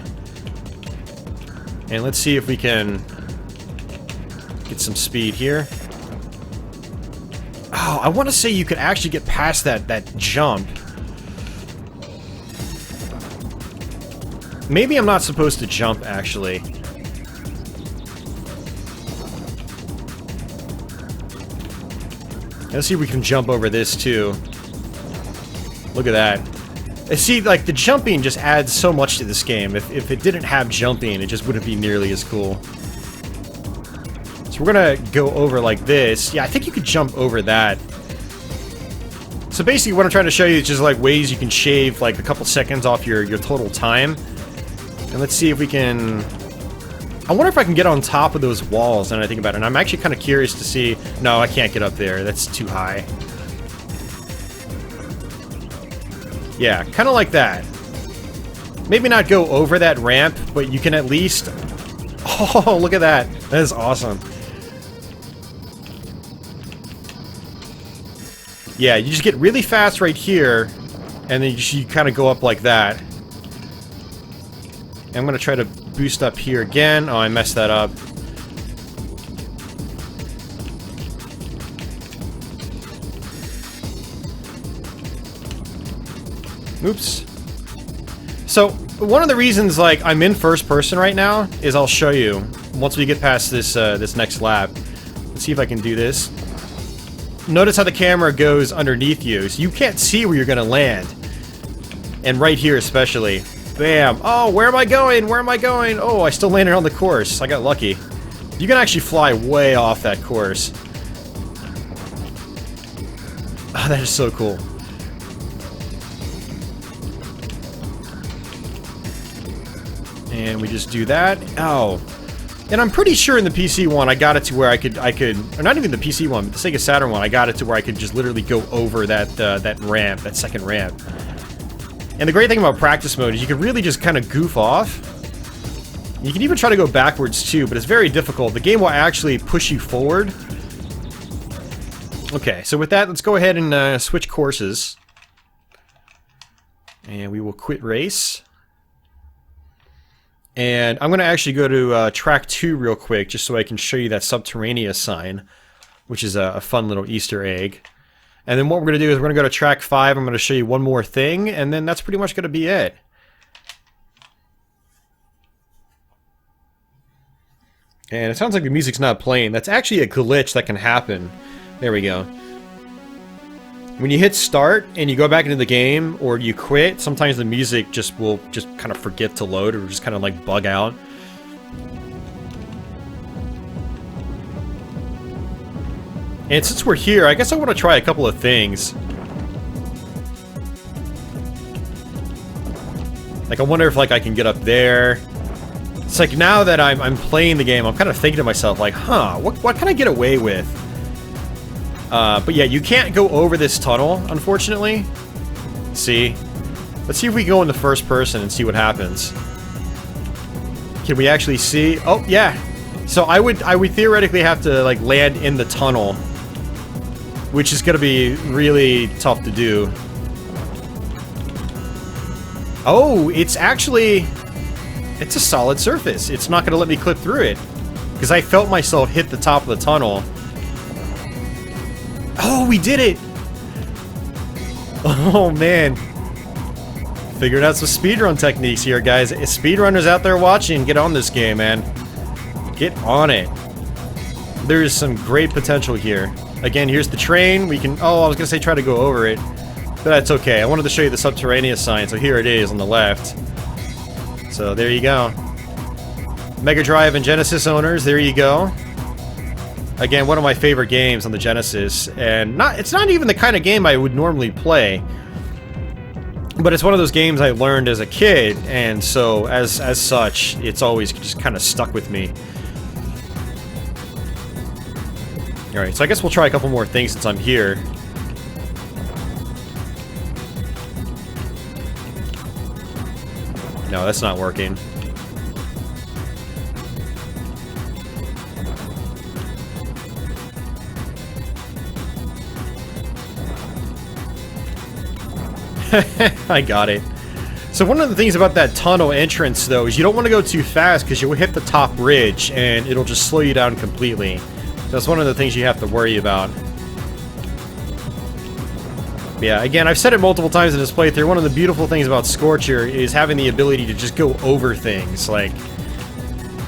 And let's see if we can get some speed here. Oh, I want to say you could actually get past that jump. Maybe I'm not supposed to jump, actually. Let's see if we can jump over this, too. Look at that. I see, like, the jumping just adds so much to this game. If it didn't have jumping, it just wouldn't be nearly as cool. So we're gonna go over like this. Yeah, I think you could jump over that. So basically what I'm trying to show you is just, like, ways you can shave, like, a couple seconds off your total time. And let's see if we can... I wonder if I can get on top of those walls, now that I think about it. And I'm actually kind of curious to see... No, I can't get up there. That's too high. Yeah, kind of like that. Maybe not go over that ramp, but you can at least... Oh, look at that. That is awesome. Yeah, you just get really fast right here, and then you kind of go up like that. I'm going to try to boost up here again. Oh, I messed that up. Oops. So, one of the reasons, like, I'm in first person right now is I'll show you once we get past this, this next lap. Let's see if I can do this. Notice how the camera goes underneath you, so you can't see where you're going to land. And right here especially. Bam! Oh, where am I going? Where am I going? Oh, I still landed on the course. I got lucky. You can actually fly way off that course. Oh, that is so cool. And we just do that. Oh. And I'm pretty sure in the PC one, I got it to where I could, or not even the PC one, but the Sega Saturn one, I got it to where I could just literally go over that ramp, that second ramp. And the great thing about practice mode is you can really just kind of goof off. You can even try to go backwards too, but it's very difficult. The game will actually push you forward. Okay, so with that, let's go ahead and switch courses. And we will quit race. And I'm going to actually go to track 2 real quick, just so I can show you that subterraneous sign, which is a fun little Easter egg. And then what we're going to do is we're going to go to track 5, I'm going to show you one more thing, and then that's pretty much going to be it. And it sounds like the music's not playing. That's actually a glitch that can happen. There we go. When you hit start and you go back into the game or you quit, sometimes the music will kind of forget to load or just kind of like bug out. And since we're here, I guess I want to try a couple of things. Like I wonder if like I can get up there. It's like now that I'm playing the game, I'm kind of thinking to myself like, huh, what can I get away with? But yeah, you can't go over this tunnel, unfortunately. See? Let's see if we go in the first person and see what happens. Can we actually see? Oh, yeah. So I would theoretically have to like land in the tunnel, which is gonna be really tough to do. Oh, it's actually... It's a solid surface. It's not gonna let me clip through it. Because I felt myself hit the top of the tunnel. Oh, we did it! Oh, man. Figured out some speedrun techniques here, guys. Speedrunners out there watching, get on this game, man. Get on it. There is some great potential here. Again, here's the train. We can... Oh, I was gonna say try to go over it. But that's okay. I wanted to show you the subterraneous sign, so here it is on the left. So there you go. Mega Drive and Genesis owners, there you go. Again, one of my favorite games on the Genesis, and it's not even the kind of game I would normally play, but it's one of those games I learned as a kid, and so as such, it's always just kind of stuck with me. Alright, so I guess we'll try a couple more things since I'm here. No, that's not working. I got it. So one of the things about that tunnel entrance, though, is you don't want to go too fast because you'll hit the top ridge and it'll just slow you down completely. That's one of the things you have to worry about. Yeah, again, I've said it multiple times in this playthrough, one of the beautiful things about Scorcher is having the ability to just go over things, like,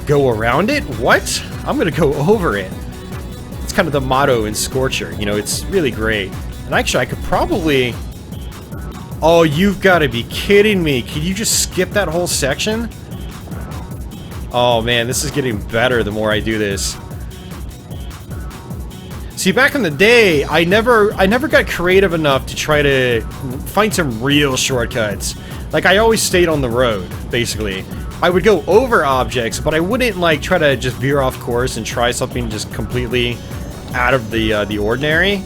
go around it? What? I'm gonna go over it. It's kind of the motto in Scorcher, you know, it's really great. And actually, I could probably... Oh, you've got to be kidding me. Can you just skip that whole section? Oh man, this is getting better the more I do this. See, back in the day, I never got creative enough to try to find some real shortcuts. Like, I always stayed on the road, basically. I would go over objects, but I wouldn't, like, try to just veer off course and try something just completely out of the ordinary.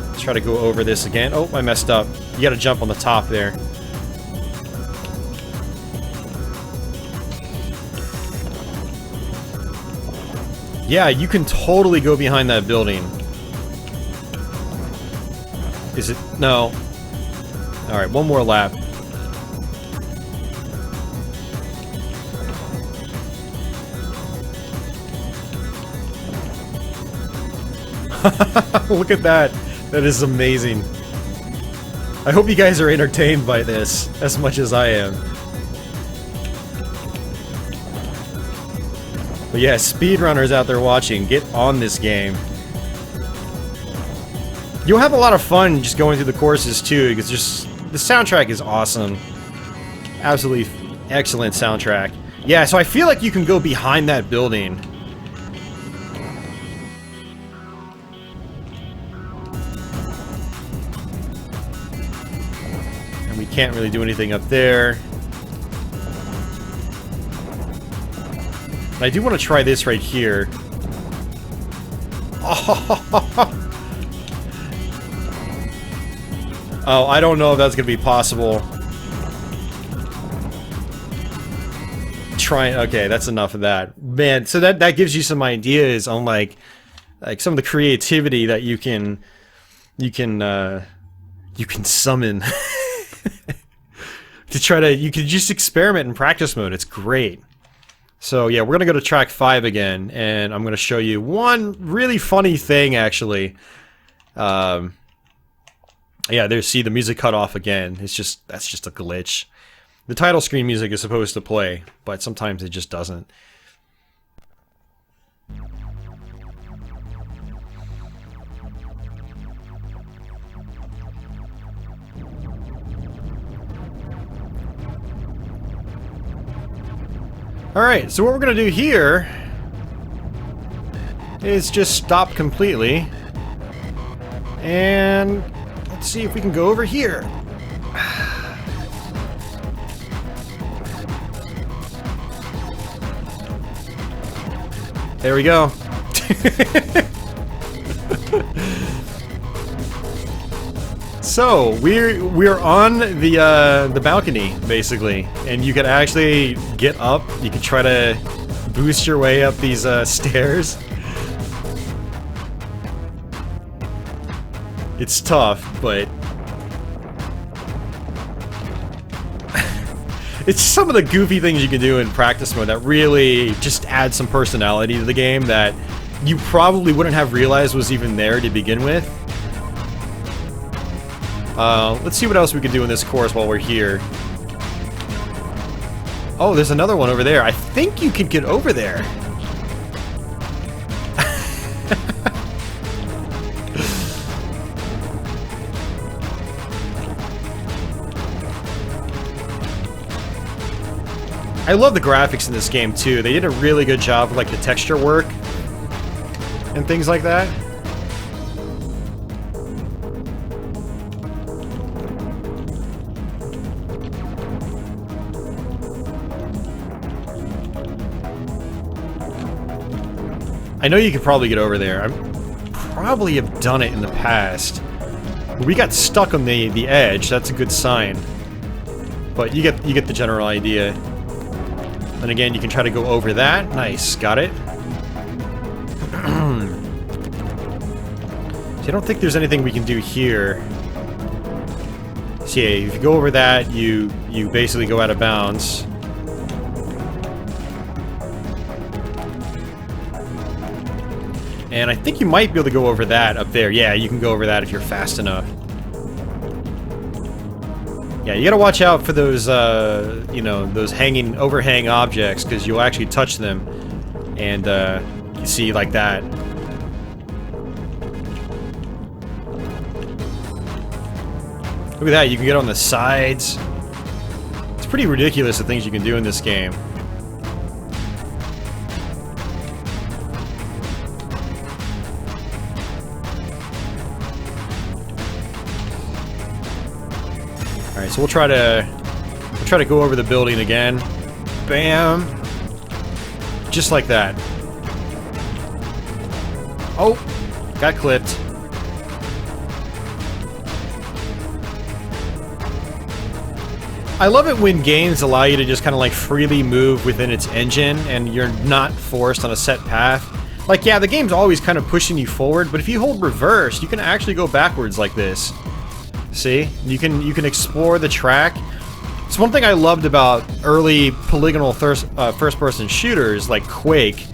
Let's try to go over this again. Oh, I messed up. You gotta jump on the top there. Yeah, you can totally go behind that building. Is it? No. Alright, one more lap. Look at that. That is amazing. I hope you guys are entertained by this as much as I am. But yeah, speedrunners out there watching, get on this game. You'll have a lot of fun just going through the courses too, because just the soundtrack is awesome. Absolutely excellent soundtrack. Yeah, so I feel like you can go behind that building. And we can't really do anything up there. And I do want to try this right here. Oh, I don't know if that's gonna be possible. Okay, that's enough of that. Man, so that gives you some ideas on like some of the creativity that you can summon to try to, you can just experiment in practice mode. It's great. So yeah, we're gonna go to track 5 again, and I'm gonna show you one really funny thing actually. Yeah, see the music cut off again. That's just a glitch. The title screen music is supposed to play, but sometimes it just doesn't. Alright, so what we're gonna do here is just stop completely. And let's see if we can go over here. There we go. So we're on the balcony basically, and you can actually get up. You can try to boost your way up these stairs. It's tough, but it's some of the goofy things you can do in practice mode that really just add some personality to the game that you probably wouldn't have realized was even there to begin with. Let's see what else we can do in this course while we're here. Oh, there's another one over there. I think you could get over there. I love the graphics in this game too. They did a really good job with like the texture work and things like that. I know you could probably get over there. I probably have done it in the past. We got stuck on the edge. That's a good sign. But you get the general idea. And again, you can try to go over that. Nice, got it. So I don't think there's anything we can do here. So yeah, if you go over that, you basically go out of bounds. And I think you might be able to go over that up there. Yeah, you can go over that if you're fast enough. Yeah, you gotta watch out for those, you know, those overhang objects, because you'll actually touch them, and, you see, like that. Look at that, you can get on the sides. It's pretty ridiculous the things you can do in this game. Alright, so we'll try to go over the building again. Bam! Just like that. Oh! Got clipped. I love it when games allow you to just kind of like freely move within its engine and you're not forced on a set path. Like, yeah, the game's always kind of pushing you forward, but if you hold reverse, you can actually go backwards like this. See? You can explore the track. It's one thing I loved about early polygonal first-person shooters like Quake,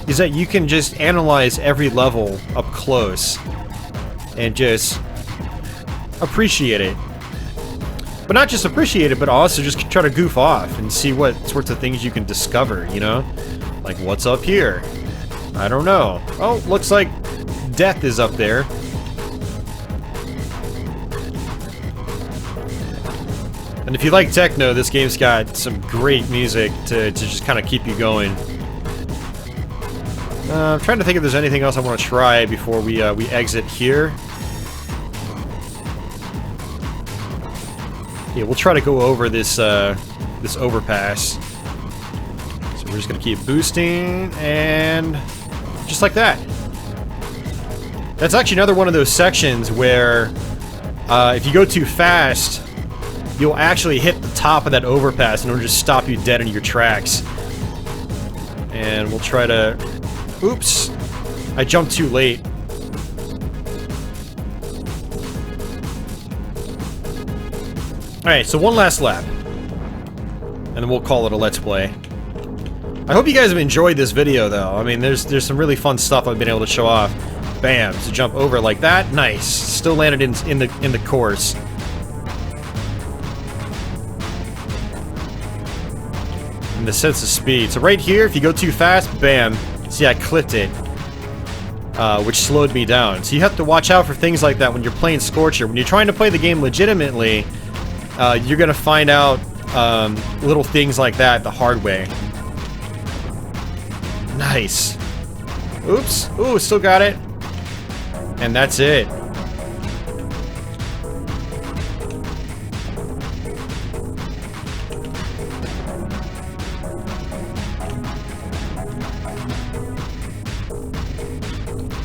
is that you can just analyze every level up close and just appreciate it. But not just appreciate it, but also just try to goof off and see what sorts of things you can discover, you know? Like, what's up here? I don't know. Oh, looks like death is up there. And if you like techno, this game's got some great music to just kind of keep you going. I'm trying to think if there's anything else I want to try before we exit here. Yeah, we'll try to go over this this overpass. So We're just gonna keep boosting, and just like that. That's actually another one of those sections where if you go too fast, you'll actually hit the top of that overpass and it'll just stop you dead in your tracks. And we'll try to... Oops! I jumped too late. Alright, so one last lap. And then we'll call it a Let's Play. I hope you guys have enjoyed this video, though. I mean, there's some really fun stuff I've been able to show off. Bam! So jump over like that. Nice! Still landed in the course. And the sense of speed. So right here, if you go too fast, bam! See, I clipped it. Which slowed me down. So you have to watch out for things like that when you're playing Scorcher. When you're trying to play the game legitimately, you're gonna find out little things like that the hard way. Nice. Oops. Ooh, still got it. And that's it.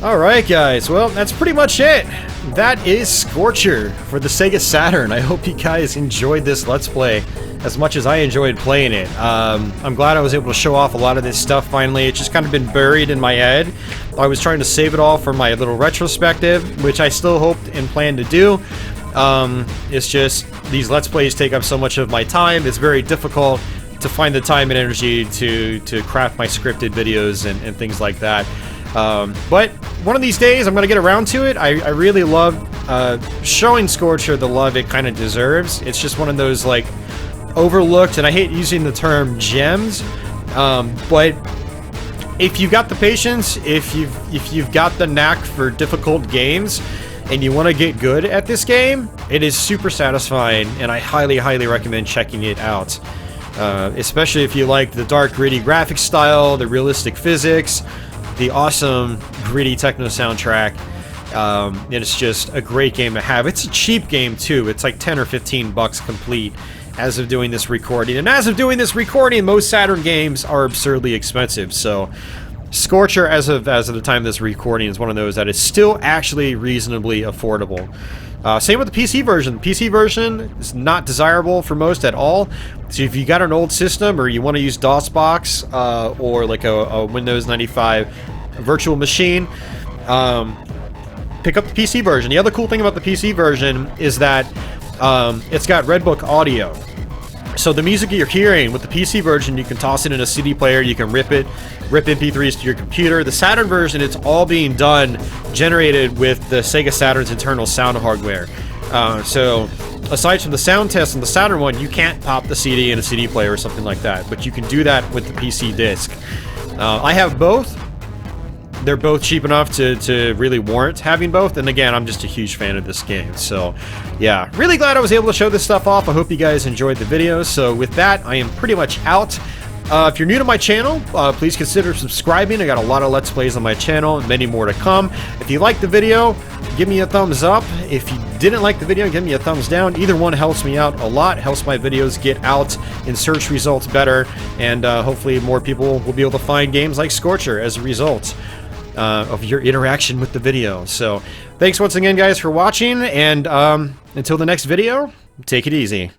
Alright guys, well that's pretty much it. That is Scorcher for the Sega Saturn. I hope you guys enjoyed this Let's Play as much as I enjoyed playing it. I'm glad I was able to show off a lot of this stuff finally. It's just kind of been buried in my head. I was trying to save it all for my little retrospective, which I still hoped and plan to do. It's just, these Let's Plays take up so much of my time. It's very difficult to find the time and energy to craft my scripted videos and things like that. But one of these days I'm gonna get around to it. I really love showing Scorcher the love it kind of deserves. It's just one of those like overlooked, and I hate using the term gems, but if you've got the patience, if you've got the knack for difficult games and you want to get good at this game, it is super satisfying, and I highly recommend checking it out. Especially if you like the dark gritty graphic style, the realistic physics, the awesome gritty techno soundtrack. It's just a great game to have. It's a cheap game too. It's like 10 or 15 bucks complete as of doing this recording. And as of doing this recording, most Saturn games are absurdly expensive. So Scorcher, as of the time of this recording, is one of those that is still actually reasonably affordable. Same with the PC version. The PC version is not desirable for most at all. So if you got an old system or you want to use DOSBox or like a Windows 95 virtual machine, pick up the PC version. The other cool thing about the PC version is that it's got Redbook audio. So the music you're hearing with the PC version, you can toss it in a CD player, you can rip MP3s to your computer. The Saturn version, it's all being done, generated with the Sega Saturn's internal sound hardware. So aside from the sound test on the Saturn one, you can't pop the CD in a CD player or something like that, but you can do that with the PC disc. I have both. They're both cheap enough to really warrant having both, and again, I'm just a huge fan of this game. So yeah, really glad I was able to show this stuff off. I hope you guys enjoyed the video. So with that, I am pretty much out. If you're new to my channel, please consider subscribing. I got a lot of Let's Plays on my channel, and many more to come. If you liked the video, give me a thumbs up. If you didn't like the video, give me a thumbs down. Either one helps me out a lot, helps my videos get out in search results better, and hopefully more people will be able to find games like Scorcher as a result of your interaction with the video. So thanks once again guys for watching, and until the next video, take it easy.